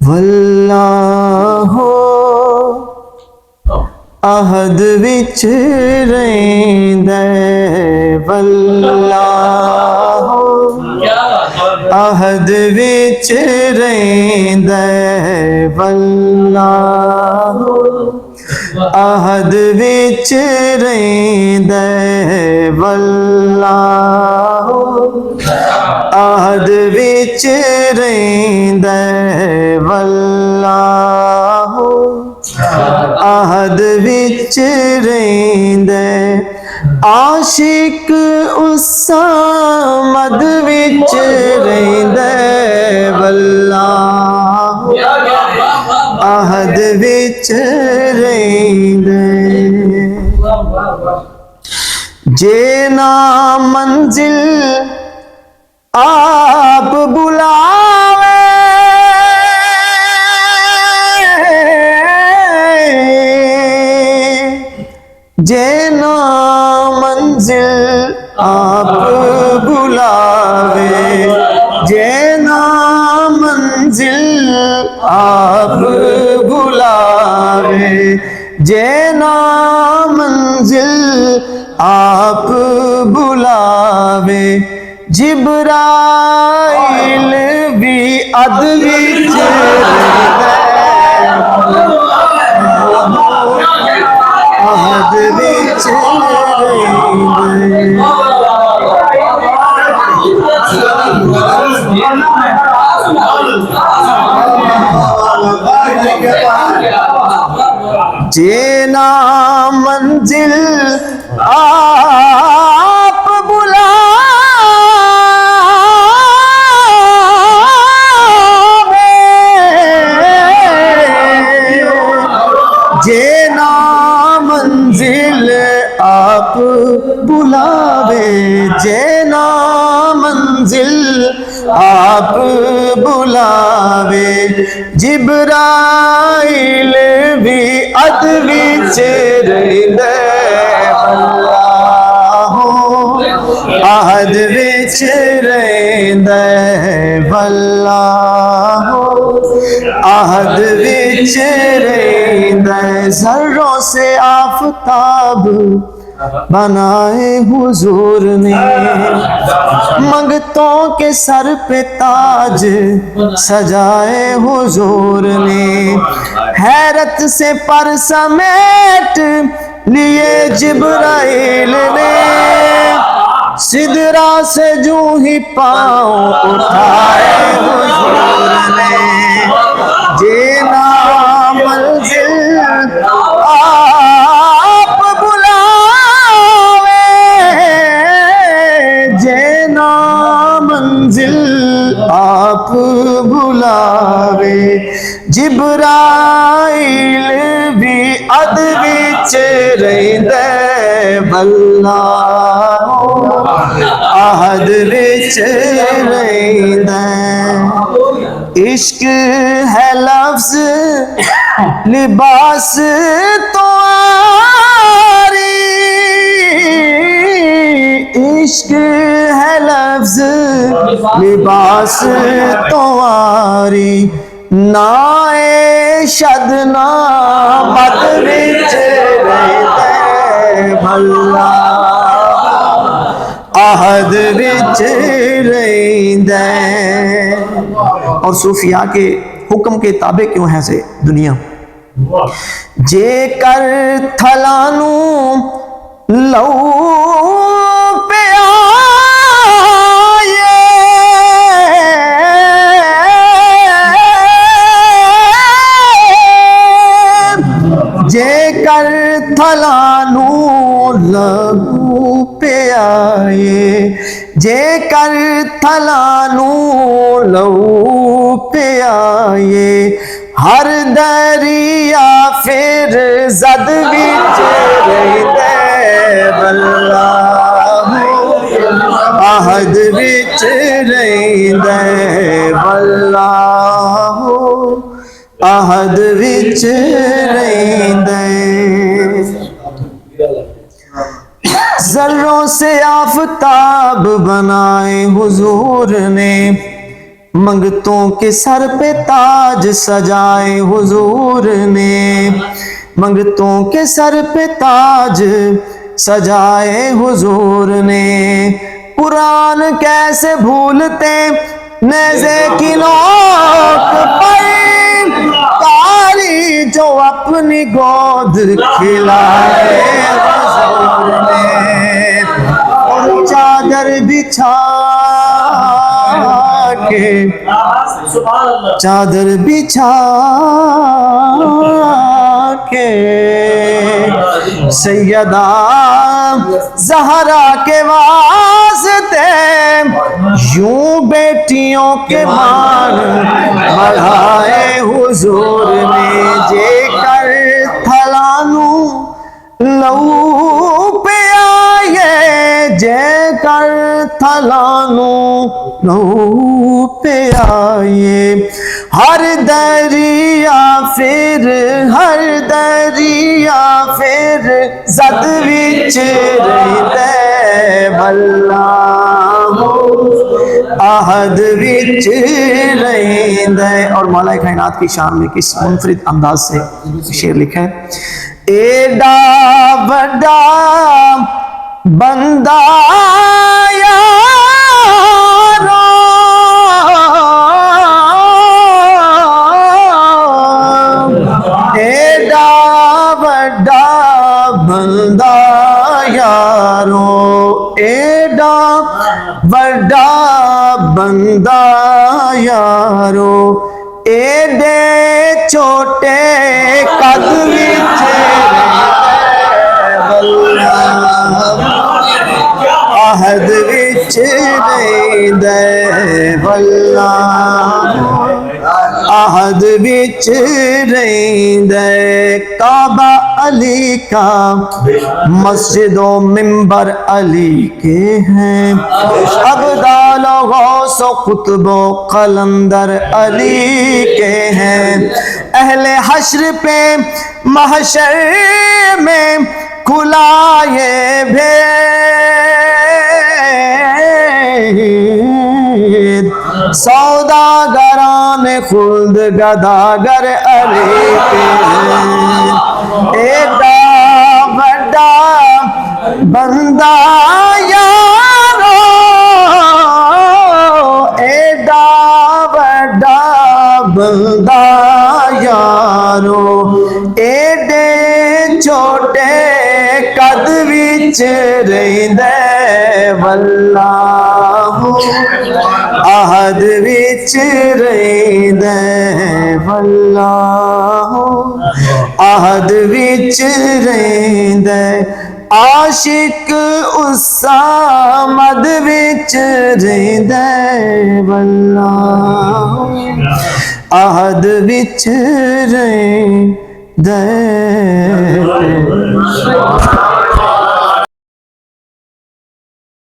واللہ عہد وچ رہندا واللہ عہد وچ رہندا واللہ عہد وچ رہندا واللہ عہد وچ رہندا واللہ عہد وچ رہندا عاشق اس صمد وچ رہندا واللہ عہد وچ رہندا جے نا منزل آپ بلاوے جے نا منزل آپ بلاوے جے نا منزل آپ بلاوے جے نا منزل آپ بلاوے جبرائیل بھی عہد وچ رہندا عہد وچ رہندا جے نا منزل آپ جے نا منزل آپ بلاوے جے نا منزل آپ بلاوے جبرائیل بھی عہد وچ رہندا واللہ عہد وچ رہندا واللہ عہد وچ رہندا ذروں سے آفتاب بنائے حضور نے منگتوں کے سر پہ تاج سجائے حضور نے حیرت سے پر سمیٹ لیے جبرائیل نے سدرا سے جو ہی پاؤں اٹھائے حضور نے جے نا منزل آپ بلاوے جے نا منزل آپ بلاوے جبرائیل بھی عہد وچ رہندا واللہ عہد وچ رہندا عشق ہے لفظ لباس تمہاری عشق ہے لفظ لباس تمہاری نائے شدنا مت وچ رہندا واللہ عہد وچ رہندا اور صوفیاء کے حکم کے تابع کیوں ہے سے دنیا جے کر تھلانو لو پہ آئے جے کر تھلانو لو پہ آئے جے کر تھلانو لو پہ آئے ہر دریا پھر زد وچ رہندا واللہ عہد وچ رہندا واللہ عہد وچ رہندا ذروں سے آفتاب بنائے حضور نے منگتوں کے سر پہ تاج سجائے حضور نے، منگتوں کے سر پہ تاج سجائے حضور نے، قرآن کیسے بھولتے نیزے کی نوک پر، کاری جو اپنی گود کھلائے حضور نے، اور چادر بچھا کے، چادر بچھا کے سیدہ زہرا کے واسطے یوں بیٹیوں کے مان بڑھائے حضور نے، جے کر تھلانو لو پہ آئے، جے کر تھلانو لو پہ آئے، ہر دریا پھر ہر دریا پھر زد وچ رہندے واللہ عہد وچ رہندے۔ اور مولا کائنات کی شان میں کس منفرد انداز سے شعر لکھا ہے، ایڈا بڑا بندہ یارو، ایڈا بڑا بندہ یارو، ایڈا بڑا بندہ یارو، ایڈے چھوٹے قد وچ عہد وچ رہندے واللہ عہد وچ رہندے، کعبہ علی کا مسجد و منبر علی کے ہیں، ابدال و غوث و قطب و قلندر علی کے ہیں، اہل حشر پہ محشر میں کھلا یہ بھید، سوداگران خلد گداگر علی کے ہیں، ایڈا بڑا بندہ یارو، ایڈا بڑا بندہ یارو، ایڈے چھوٹے قد وچ رہندے واللہ عہد وچ رہندے واللہ عہد وچ رہندے، عاشق اس آمد وچ رہندے واللہ عہد وچ رہندے۔